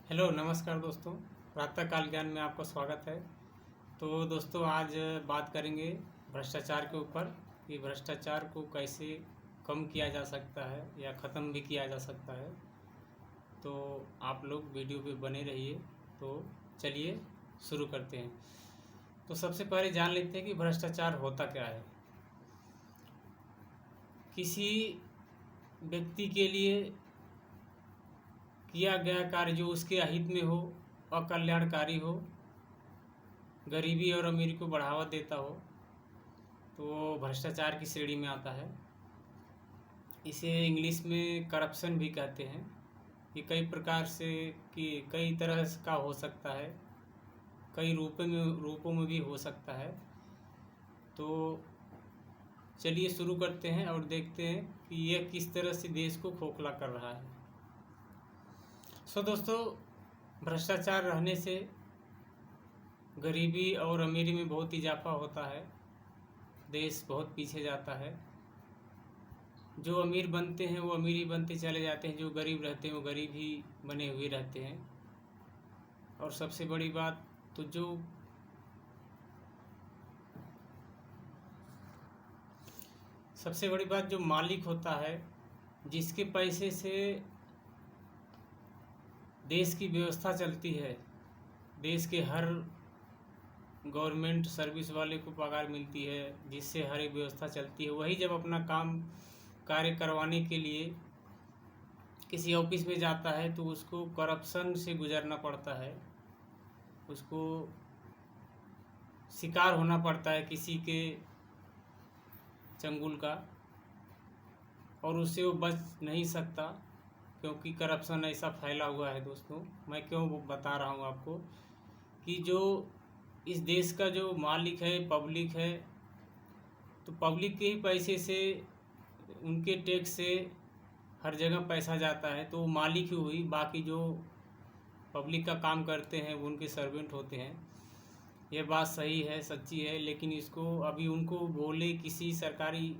Hello नमस्कार दोस्तों। प्रातःकाल ज्ञान में आपका स्वागत है। तो दोस्तों आज बात करेंगे भ्रष्टाचार के ऊपर कि भ्रष्टाचार को कैसे कम किया जा सकता है या ख़त्म भी किया जा सकता है। तो आप लोग वीडियो पे बने रहिए। तो चलिए शुरू करते हैं। तो सबसे पहले जान लेते हैं कि भ्रष्टाचार होता क्या है। किसी व्यक्ति के लिए किया गया कार्य जो उसके अहित में हो, अकल्याणकारी हो, गरीबी और अमीरी को बढ़ावा देता हो, तो वो भ्रष्टाचार की श्रेणी में आता है। इसे इंग्लिश में करप्शन भी कहते हैं। ये कई प्रकार से कि कई तरह का हो सकता है, कई रूपों में भी हो सकता है। तो चलिए शुरू करते हैं और देखते हैं कि यह किस तरह से देश को खोखला कर रहा है। दोस्तों, भ्रष्टाचार रहने से गरीबी और अमीरी में बहुत इजाफा होता है, देश बहुत पीछे जाता है। जो अमीर बनते हैं वो अमीर ही बनते चले जाते हैं, जो गरीब रहते हैं वो गरीब ही बने हुए रहते हैं। और सबसे बड़ी बात तो जो मालिक होता है, जिसके पैसे से देश की व्यवस्था चलती है, देश के हर गवर्नमेंट सर्विस वाले को पगार मिलती है, जिससे हर एक व्यवस्था चलती है, वही जब अपना कार्य करवाने के लिए किसी ऑफिस में जाता है तो उसको करप्शन से गुजरना पड़ता है, उसको शिकार होना पड़ता है किसी के चंगुल का, और उससे वो बच नहीं सकता क्योंकि करप्शन ऐसा फैला हुआ है। दोस्तों, मैं क्यों बता रहा हूँ आपको कि जो इस देश का जो मालिक है पब्लिक है, तो पब्लिक के ही पैसे से, उनके टैक्स से हर जगह पैसा जाता है, तो मालिक ही हुई। बाकी जो पब्लिक का काम करते हैं वो उनके सर्वेंट होते हैं। यह बात सही है, सच्ची है, लेकिन इसको अभी उनको बोले, किसी सरकारी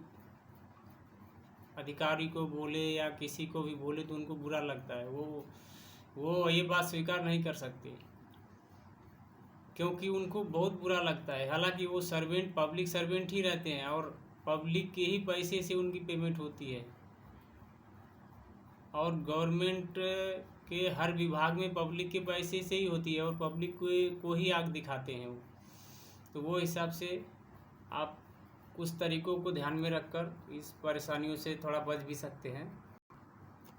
अधिकारी को बोले या किसी को भी बोले तो उनको बुरा लगता है। वो ये बात स्वीकार नहीं कर सकते क्योंकि उनको बहुत बुरा लगता है। हालांकि वो सर्वेंट, पब्लिक सर्वेंट ही रहते हैं और पब्लिक के ही पैसे से उनकी पेमेंट होती है, और गवर्नमेंट के हर विभाग में पब्लिक के पैसे से ही होती है, और पब्लिक को ही आग दिखाते हैं वो। तो वो हिसाब से आप कुछ तरीकों को ध्यान में रखकर इस परेशानियों से थोड़ा बच भी सकते हैं।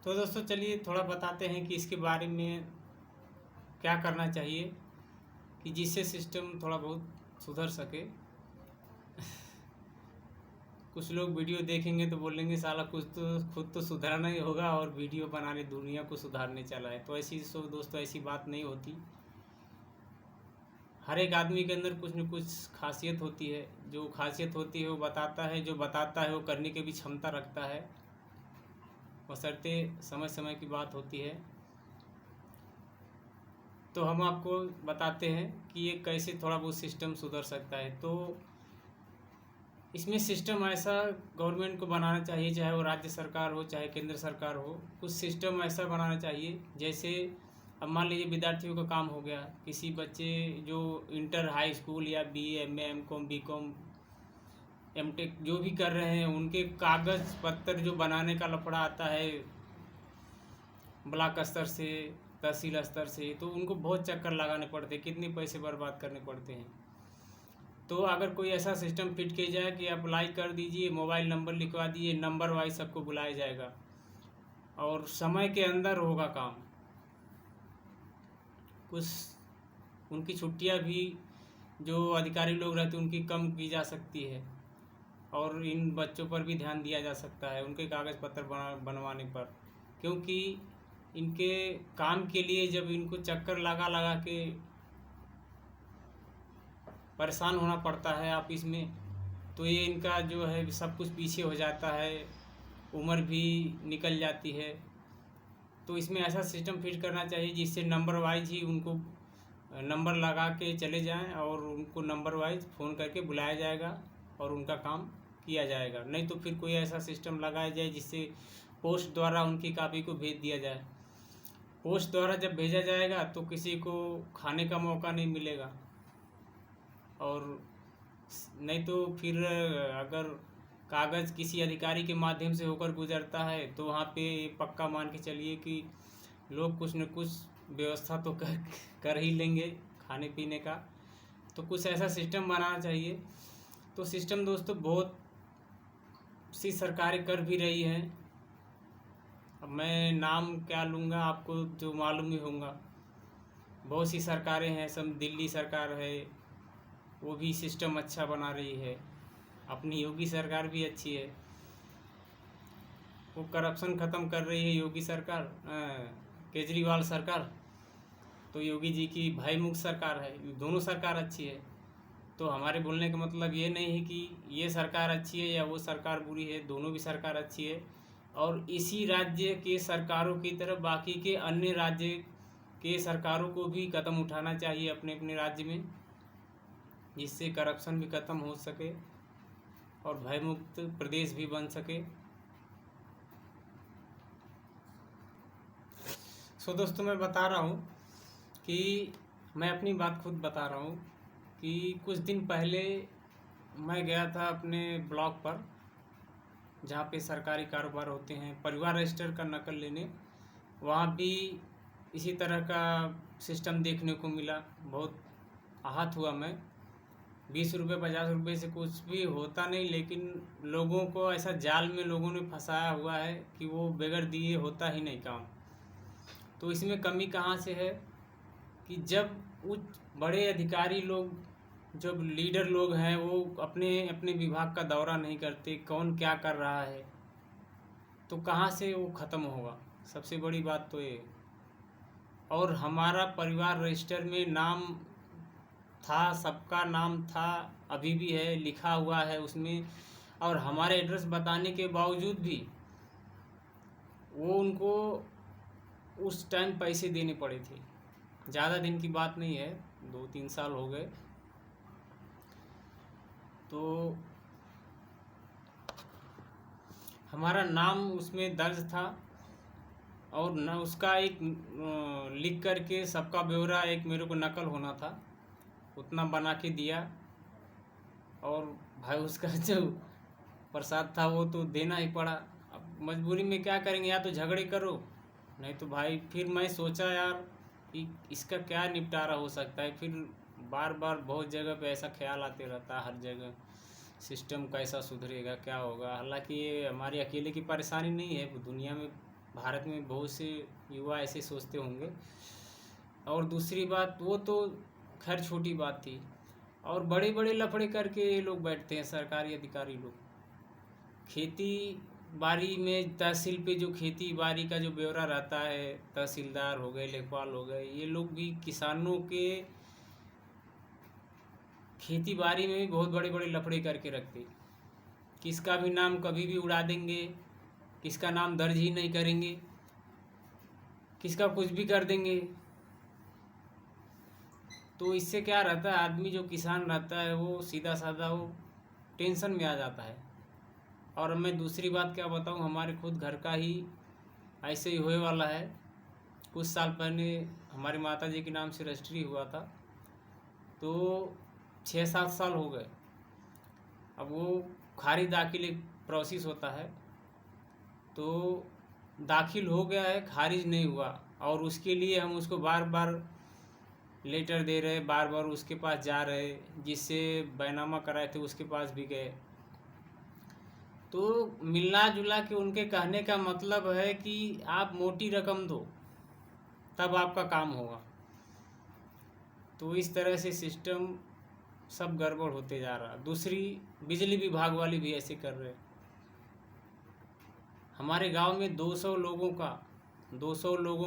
तो दोस्तों चलिए थोड़ा बताते हैं कि इसके बारे में क्या करना चाहिए कि जिससे सिस्टम थोड़ा बहुत सुधर सके। कुछ लोग वीडियो देखेंगे तो बोलेंगे साला कुछ तो खुद तो सुधरना ही होगा और वीडियो बनाने दुनिया को सुधारने चला है। तो दोस्तों ऐसी बात नहीं होती। हर एक आदमी के अंदर कुछ न कुछ खासियत होती है। जो खासियत होती है वो बताता है, जो बताता है वो करने की भी क्षमता रखता है, बशर्ते समय समय की बात होती है। तो हम आपको बताते हैं कि ये कैसे थोड़ा बहुत सिस्टम सुधर सकता है। तो इसमें सिस्टम ऐसा गवर्नमेंट को बनाना चाहिए, चाहे वो राज्य सरकार हो चाहे केंद्र सरकार हो, कुछ सिस्टम ऐसा बनाना चाहिए। जैसे अब मान लीजिए विद्यार्थियों का काम हो गया, किसी बच्चे जो इंटर हाई स्कूल या BA MA MCOM BCom MTech जो भी कर रहे हैं, उनके कागज़ पत्र जो बनाने का लफड़ा आता है ब्लॉक स्तर से, तहसील स्तर से, तो उनको बहुत चक्कर लगाने पड़ते हैं, कितने पैसे बर्बाद करने पड़ते हैं। तो अगर कोई ऐसा सिस्टम फिट किया जाए कि अप्लाई कर दीजिए, मोबाइल नंबर लिखवा दीजिए, नंबर वाइज सबको बुलाया जाएगा और समय के अंदर होगा काम। कुछ उनकी छुट्टियां भी जो अधिकारी लोग रहते हैं उनकी कम की जा सकती है, और इन बच्चों पर भी ध्यान दिया जा सकता है उनके कागज़ पत्र बनवाने पर, क्योंकि इनके काम के लिए जब इनको चक्कर लगा लगा के परेशान होना पड़ता है ऑफिस में, तो ये इनका जो है सब कुछ पीछे हो जाता है, उम्र भी निकल जाती है। तो इसमें ऐसा सिस्टम फिट करना चाहिए जिससे नंबर वाइज ही उनको नंबर लगा के चले जाएं और उनको नंबर वाइज फ़ोन करके बुलाया जाएगा और उनका काम किया जाएगा। नहीं तो फिर कोई ऐसा सिस्टम लगाया जाए जिससे पोस्ट द्वारा उनकी कॉपी को भेज दिया जाए। पोस्ट द्वारा जब भेजा जाएगा तो किसी को खाने का मौका नहीं मिलेगा, और नहीं तो फिर अगर कागज़ किसी अधिकारी के माध्यम से होकर गुजरता है तो वहाँ पे पक्का मान के चलिए कि लोग कुछ न कुछ व्यवस्था तो कर ही लेंगे खाने पीने का। तो कुछ ऐसा सिस्टम बनाना चाहिए। तो सिस्टम दोस्तों बहुत सी सरकारें कर भी रही हैं। अब मैं नाम क्या लूँगा, आपको जो मालूम ही होगा। बहुत सी सरकारें हैं, सब दिल्ली सरकार है, वो भी सिस्टम अच्छा बना रही है। अपनी योगी सरकार भी अच्छी है, वो करप्शन ख़त्म कर रही है योगी सरकार, केजरीवाल सरकार। तो योगी जी की भाई मुक्त सरकार है, दोनों सरकार अच्छी है। तो हमारे बोलने का मतलब ये नहीं है कि ये सरकार अच्छी है या वो सरकार बुरी है, दोनों भी सरकार अच्छी है। और इसी राज्य के सरकारों की तरफ बाकी के अन्य राज्य के सरकारों को भी कदम उठाना चाहिए अपने अपने राज्य में, जिससे करप्शन भी ख़त्म हो सके और भयमुक्त प्रदेश भी बन सके। सो दोस्तों, मैं बता रहा हूँ कि मैं अपनी बात खुद बता रहा हूँ कि कुछ दिन पहले मैं गया था अपने ब्लॉक पर, जहाँ पे सरकारी कारोबार होते हैं, परिवार रजिस्टर का नकल लेने। वहाँ भी इसी तरह का सिस्टम देखने को मिला। बहुत आहत हुआ मैं। 20 रुपये 50 रुपये से कुछ भी होता नहीं, लेकिन लोगों को ऐसा जाल में लोगों ने फंसाया हुआ है कि वो बगैर दिए होता ही नहीं काम। तो इसमें कमी कहाँ से है कि जब उच्च बड़े अधिकारी लोग, जब लीडर लोग हैं, वो अपने अपने विभाग का दौरा नहीं करते, कौन क्या कर रहा है, तो कहाँ से वो ख़त्म होगा। सबसे बड़ी बात तो ये। और हमारा परिवार रजिस्टर में नाम था, सबका नाम था, अभी भी है, लिखा हुआ है उसमें। और हमारे एड्रेस बताने के बावजूद भी वो उनको उस टाइम पैसे देने पड़े थे। ज़्यादा दिन की बात नहीं है, 2-3 साल हो गए। तो हमारा नाम उसमें दर्ज था और न उसका एक लिख करके सबका ब्यौरा एक मेरे को नकल होना था, उतना बना के दिया। और भाई उसका जो प्रसाद था वो तो देना ही पड़ा। अब मजबूरी में क्या करेंगे, या तो झगड़े करो, नहीं तो भाई फिर मैं सोचा यार कि इसका क्या निपटारा हो सकता है। फिर बार बार बहुत जगह पे ऐसा ख्याल आते रहता है, हर जगह सिस्टम कैसा सुधरेगा, क्या होगा। हालांकि ये हमारी अकेले की परेशानी नहीं है, दुनिया में, भारत में बहुत से युवा ऐसे सोचते होंगे। और दूसरी बात, वो तो खैर छोटी बात थी। और बड़े बड़े लफड़े करके ये लोग बैठते हैं, सरकारी अधिकारी लोग। खेती बाड़ी में तहसील पे जो खेती बाड़ी का जो ब्यौरा रहता है, तहसीलदार हो गए, लेखपाल हो गए, ये लोग भी किसानों के खेती बाड़ी में भी बहुत बड़े बड़े लफड़े करके रखते। किसका भी नाम कभी भी उड़ा देंगे, किसका नाम दर्ज ही नहीं करेंगे, किसका कुछ भी कर देंगे। तो इससे क्या रहता है, आदमी जो किसान रहता है वो सीधा साधा वो टेंशन में आ जाता है। और मैं दूसरी बात क्या बताऊं, हमारे खुद घर का ही ऐसे ही होने वाला है। कुछ साल पहले हमारी माता जी के नाम से रजिस्ट्री हुआ था, तो 6-7 साल हो गए। अब वो खारिज दाखिल एक प्रोसेस होता है, तो दाखिल हो गया है, खारिज नहीं हुआ, और उसके लिए हम उसको बार बार लेटर दे रहे, बार बार उसके पास जा रहे, जिससे बैनामा कराए थे उसके पास भी गए। तो मिला जुला के उनके कहने का मतलब है कि आप मोटी रकम दो तब आपका काम होगा। तो इस तरह से सिस्टम सब गड़बड़ होते जा रहा। दूसरी, बिजली विभाग वाले भी ऐसे कर रहे। हमारे गांव में 200 लोगों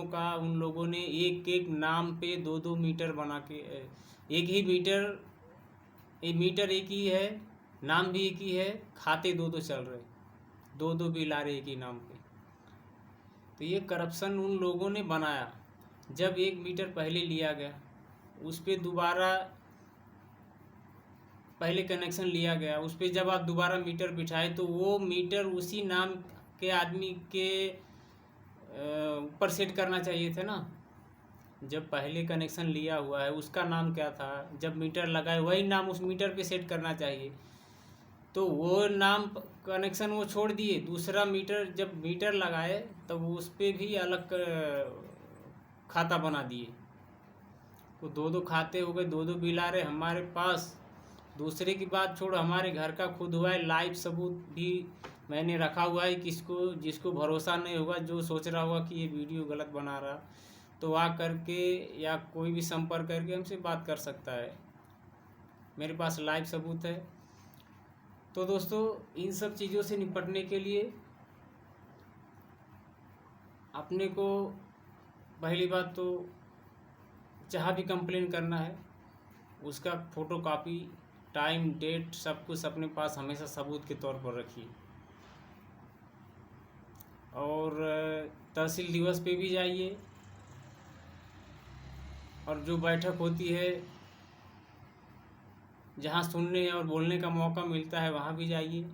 का उन लोगों ने एक एक नाम पे 2-2 मीटर बना के, एक ही मीटर, एक ही है, नाम भी एक ही है, खाते 2-2 चल रहे, 2-2 बिल आ रहे एक ही नाम पे। तो ये करप्शन उन लोगों ने बनाया। जब 1 मीटर पहले लिया गया, उस पर दोबारा पहले कनेक्शन लिया गया, उस पर जब आप दोबारा मीटर बिठाए तो वो मीटर उसी नाम के आदमी के ऊपर सेट करना चाहिए थे ना। जब पहले कनेक्शन लिया हुआ है उसका नाम क्या था, जब मीटर लगाए वही नाम उस मीटर पे सेट करना चाहिए। तो वो नाम कनेक्शन वो छोड़ दिए, दूसरा मीटर जब मीटर लगाए तब वो उस पर भी अलग खाता बना दिए। वो दो दो खाते हो गए, दो दो बिल आ रहे हमारे पास। दूसरे की बात छोड़, हमारे घर का खुद हुआ है, लाइव सबूत भी मैंने रखा हुआ है। किसको जिसको भरोसा नहीं होगा, जो सोच रहा होगा कि ये वीडियो गलत बना रहा, तो आ करके या कोई भी संपर्क करके हमसे बात कर सकता है। मेरे पास लाइव सबूत है। तो दोस्तों, इन सब चीज़ों से निपटने के लिए अपने को पहली बात तो जहाँ भी कंप्लेन करना है उसका फ़ोटोकॉपी, टाइम, डेट सब कुछ अपने पास हमेशा सबूत के तौर पर रखिए। और तहसील दिवस पे भी जाइए, और जो बैठक होती है जहाँ सुनने और बोलने का मौका मिलता है वहाँ भी जाइए।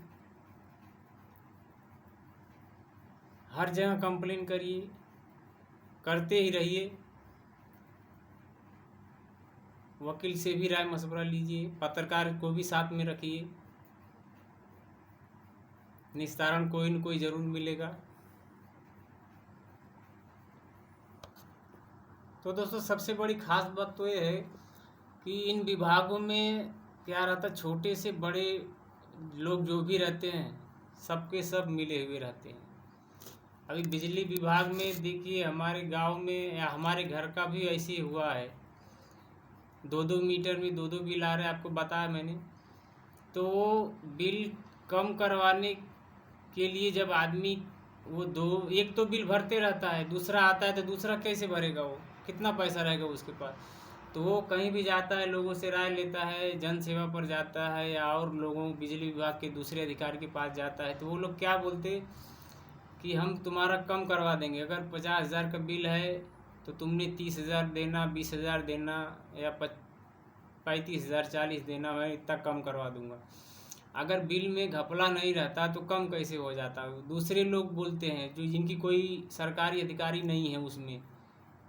हर जगह कंप्लेन करिए, करते ही रहिए। वकील से भी राय मशवरा लीजिए, पत्रकार को भी साथ में रखिए, निस्तारण कोई न कोई ज़रूर मिलेगा। तो दोस्तों, सबसे बड़ी खास बात तो ये है कि इन विभागों में क्या रहता, छोटे से बड़े लोग जो भी रहते हैं सबके सब मिले हुए रहते हैं। अभी बिजली विभाग में देखिए, हमारे गांव में या हमारे घर का भी ऐसे ही हुआ है। दो दो मीटर में दो दो बिल आ रहे हैं, आपको बताया मैंने। तो वो बिल कम करवाने के लिए जब आदमी वो दो एक तो बिल भरते रहता है, दूसरा आता है तो दूसरा कैसे भरेगा, वो कितना पैसा रहेगा उसके पास। तो वो कहीं भी जाता है, लोगों से राय लेता है, जन सेवा पर जाता है या और लोगों बिजली विभाग के दूसरे अधिकारी के पास जाता है। तो वो लोग क्या बोलते कि हम तुम्हारा कम करवा देंगे। अगर 50,000 का बिल है तो तुमने 30,000 देना, 20,000 देना या 35,000 40 देना, मैं इतना कम करवा दूंगा। अगर बिल में घपला नहीं रहता तो कम कैसे हो जाता। दूसरे लोग बोलते हैं जो जिनकी कोई सरकारी अधिकारी नहीं है उसमें।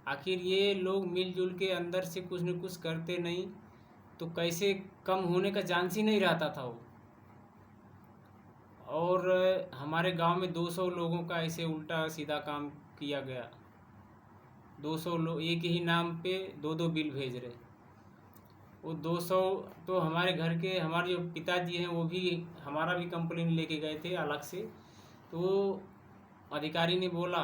आखिर ये लोग मिलजुल के अंदर से कुछ न कुछ करते नहीं तो कैसे कम होने का चांस ही नहीं रहता था वो। और हमारे गांव में 200 लोगों का ऐसे उल्टा सीधा काम किया गया। 200 लोग एक ही नाम पे दो दो बिल भेज रहे। वो 200 तो हमारे घर के हमारे जो पिताजी हैं वो भी हमारा भी कंप्लेन लेके गए थे अलग से। तो अधिकारी ने बोला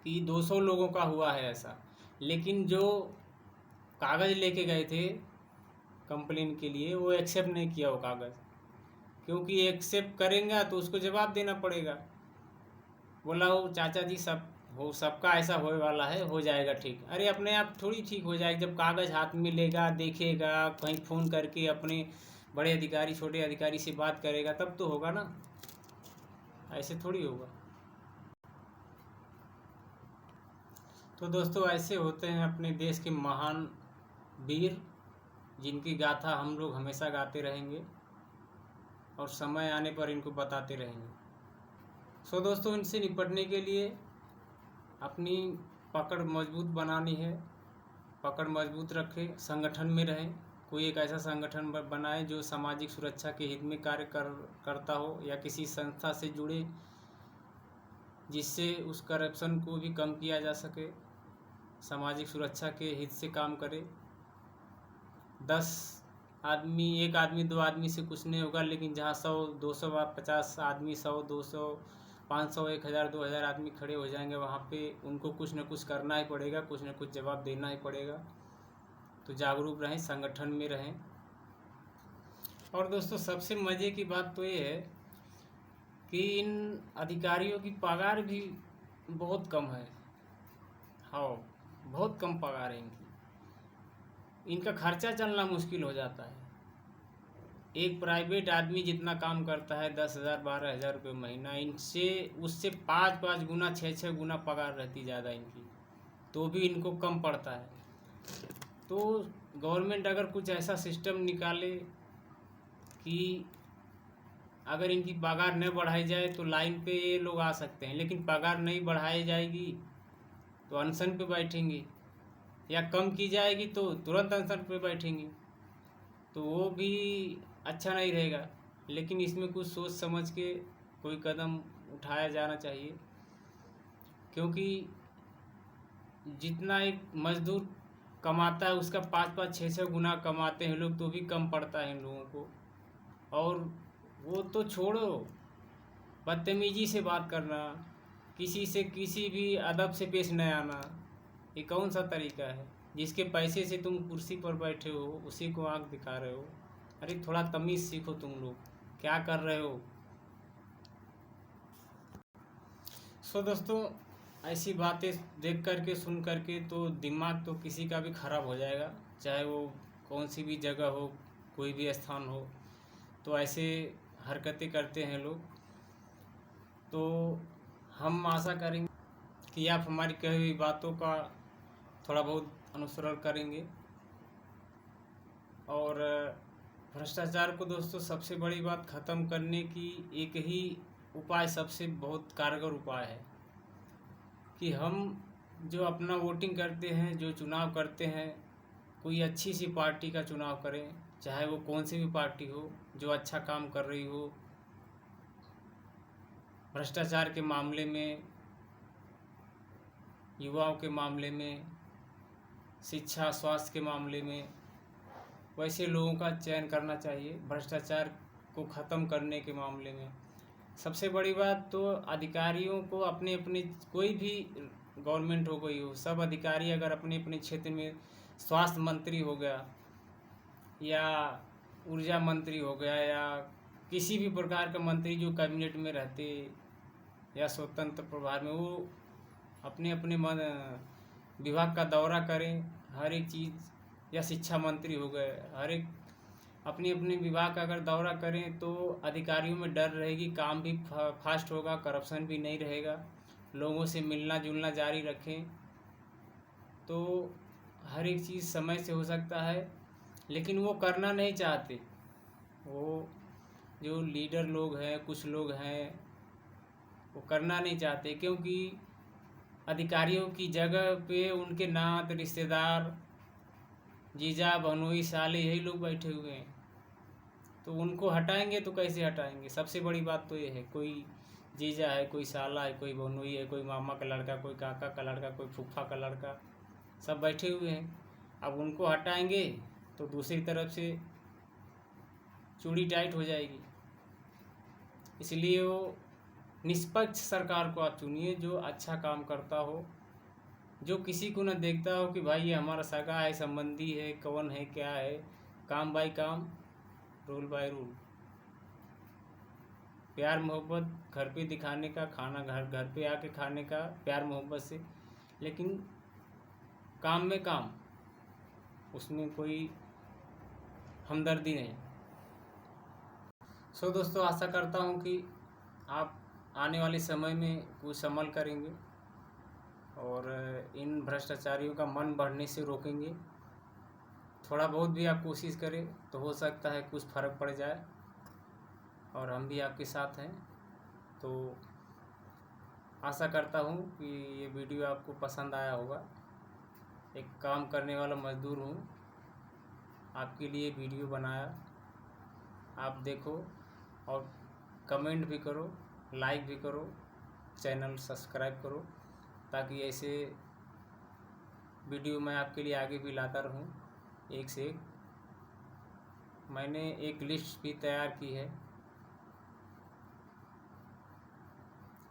कि 200 लोगों का हुआ है ऐसा, लेकिन जो कागज़ लेके गए थे कंप्लेन के लिए वो एक्सेप्ट नहीं किया वो कागज़, क्योंकि एक्सेप्ट करेंगे तो उसको जवाब देना पड़ेगा। बोला वो चाचा जी सब हो सबका ऐसा होने वाला है, हो जाएगा ठीक। अरे अपने आप थोड़ी ठीक हो जाएगा, जब कागज़ हाथ में लेगा, देखेगा, कहीं फ़ोन करके अपने बड़े अधिकारी छोटे अधिकारी से बात करेगा तब तो होगा ना, ऐसे थोड़ी होगा। तो दोस्तों, ऐसे होते हैं अपने देश के महान वीर, जिनकी गाथा हम लोग हमेशा गाते रहेंगे और समय आने पर इनको बताते रहेंगे। सो दोस्तों, इनसे निपटने के लिए अपनी पकड़ मजबूत बनानी है। पकड़ मजबूत रखें, संगठन में रहें। कोई एक ऐसा संगठन बनाए जो सामाजिक सुरक्षा के हित में कार्य करता हो, या किसी संस्था से जुड़े जिससे उस करप्शन को भी कम किया जा सके, सामाजिक सुरक्षा के हित से काम करे। 10 आदमी, एक आदमी, 2 आदमी से कुछ नहीं होगा, लेकिन जहाँ 100 200 50 आदमी, 100 200 500 1000 2000 आदमी खड़े हो जाएंगे, वहाँ पे उनको कुछ न कुछ करना ही पड़ेगा, कुछ न कुछ जवाब देना ही पड़ेगा। तो जागरूक रहें, संगठन में रहें। और दोस्तों, सबसे मज़े की बात तो ये है कि इन अधिकारियों की पगार भी बहुत कम है। हाँ, बहुत कम पगार है इनकी। इनका खर्चा चलना मुश्किल हो जाता है। एक प्राइवेट आदमी जितना काम करता है 10,000 12,000 रुपये महीना, इनसे उससे 5 गुना 6 गुना पगार रहती ज़्यादा इनकी, तो भी इनको कम पड़ता है। तो गवर्नमेंट अगर कुछ ऐसा सिस्टम निकाले कि अगर इनकी पगार न बढ़ाई जाए तो लाइन पे ये लोग आ सकते हैं, लेकिन पगार नहीं बढ़ाई जाएगी तो अनशन पे बैठेंगे, या कम की जाएगी तो तुरंत अनशन पे बैठेंगे, तो वो भी अच्छा नहीं रहेगा। लेकिन इसमें कुछ सोच समझ के कोई कदम उठाया जाना चाहिए, क्योंकि जितना एक मजदूर कमाता है उसका 5-5 6-6 गुना कमाते हैं लोग, तो भी कम पड़ता है इन लोगों को। और वो तो छोड़ो, बदतमीजी से बात करना, किसी से किसी भी अदब से पेश न आना, ये कौन सा तरीका है? जिसके पैसे से तुम कुर्सी पर बैठे हो उसी को आंख दिखा रहे हो। अरे थोड़ा तमीज़ सीखो, तुम लोग क्या कर रहे हो। सो दोस्तों, ऐसी बातें देख करके सुन करके तो दिमाग तो किसी का भी खराब हो जाएगा, चाहे वो कौन सी भी जगह हो, कोई भी स्थान हो, तो ऐसे हरकतें करते हैं लोग। तो हम आशा करेंगे कि आप हमारी कही हुई बातों का थोड़ा बहुत अनुसरण करेंगे। और भ्रष्टाचार को दोस्तों सबसे बड़ी बात ख़त्म करने की एक ही उपाय, सबसे बहुत कारगर उपाय है कि हम जो अपना वोटिंग करते हैं, जो चुनाव करते हैं, कोई अच्छी सी पार्टी का चुनाव करें, चाहे वो कौन सी भी पार्टी हो जो अच्छा काम कर रही हो भ्रष्टाचार के मामले में, युवाओं के मामले में, शिक्षा स्वास्थ्य के मामले में। वैसे लोगों का चयन करना चाहिए भ्रष्टाचार को ख़त्म करने के मामले में। सबसे बड़ी बात तो अधिकारियों को अपने अपने, कोई भी गवर्नमेंट हो गई हो, सब अधिकारी अगर अपने अपने क्षेत्र में, स्वास्थ्य मंत्री हो गया या ऊर्जा मंत्री हो गया या किसी भी प्रकार का मंत्री जो कैबिनेट में रहते या स्वतंत्र प्रभार में, वो अपने अपने विभाग का दौरा करें हर एक चीज़, या शिक्षा मंत्री हो गए, हर एक अपने अपने विभाग का अगर दौरा करें तो अधिकारियों में डर रहेगी, काम भी फास्ट होगा, करप्शन भी नहीं रहेगा, लोगों से मिलना जुलना जारी रखें, तो हर एक चीज़ समय से हो सकता है। लेकिन वो करना नहीं चाहते, वो जो लीडर लोग हैं, कुछ लोग हैं, वो करना नहीं चाहते, क्योंकि अधिकारियों की जगह पे उनके नात रिश्तेदार, जीजा भनोई साले, यही लोग बैठे हुए हैं, तो उनको हटाएंगे तो कैसे हटाएंगे? सबसे बड़ी बात तो ये है, कोई जीजा है, कोई साला है, कोई भनोई है, कोई मामा का लड़का, कोई काका का लड़का, कोई फूफा का लड़का, सब बैठे हुए हैं। अब उनको हटाएंगे तो दूसरी तरफ से चूड़ी टाइट हो जाएगी। इसलिए वो निष्पक्ष सरकार को आप चुनिए, जो अच्छा काम करता हो, जो किसी को न देखता हो कि भाई ये हमारा सगा है, संबंधी है, कौन है, क्या है। काम बाय काम, रूल बाय रूल। प्यार मोहब्बत घर पे दिखाने का, खाना घर पे आके खाने का, प्यार मोहब्बत से, लेकिन काम में काम, उसमें कोई हमदर्दी नहीं। सो दोस्तों, आशा करता हूँ कि आप आने वाले समय में कुछ अमल करेंगे और इन भ्रष्टाचारियों का मन बढ़ने से रोकेंगे। थोड़ा बहुत भी आप कोशिश करें तो हो सकता है कुछ फ़र्क पड़ जाए, और हम भी आपके साथ हैं। तो आशा करता हूँ कि ये वीडियो आपको पसंद आया होगा। एक काम करने वाला मज़दूर हूँ, आपके लिए वीडियो बनाया, आप देखो और कमेंट भी करो, लाइक भी करो, चैनल सब्सक्राइब करो, ताकि ऐसे वीडियो मैं आपके लिए आगे भी लाता रहूं, एक से एक। मैंने एक लिस्ट भी तैयार की है,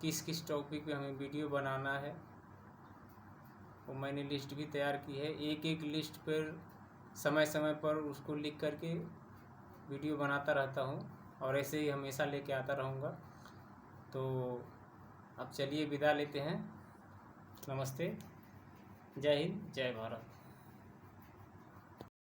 किस किस टॉपिक पे हमें वीडियो बनाना है, वो मैंने लिस्ट भी तैयार की है। एक एक लिस्ट पर समय समय पर उसको लिख करके वीडियो बनाता रहता हूँ, और ऐसे ही हमेशा लेके आता रहूँगा। तो अब चलिए विदा लेते हैं। नमस्ते, जय हिंद, जय भारत।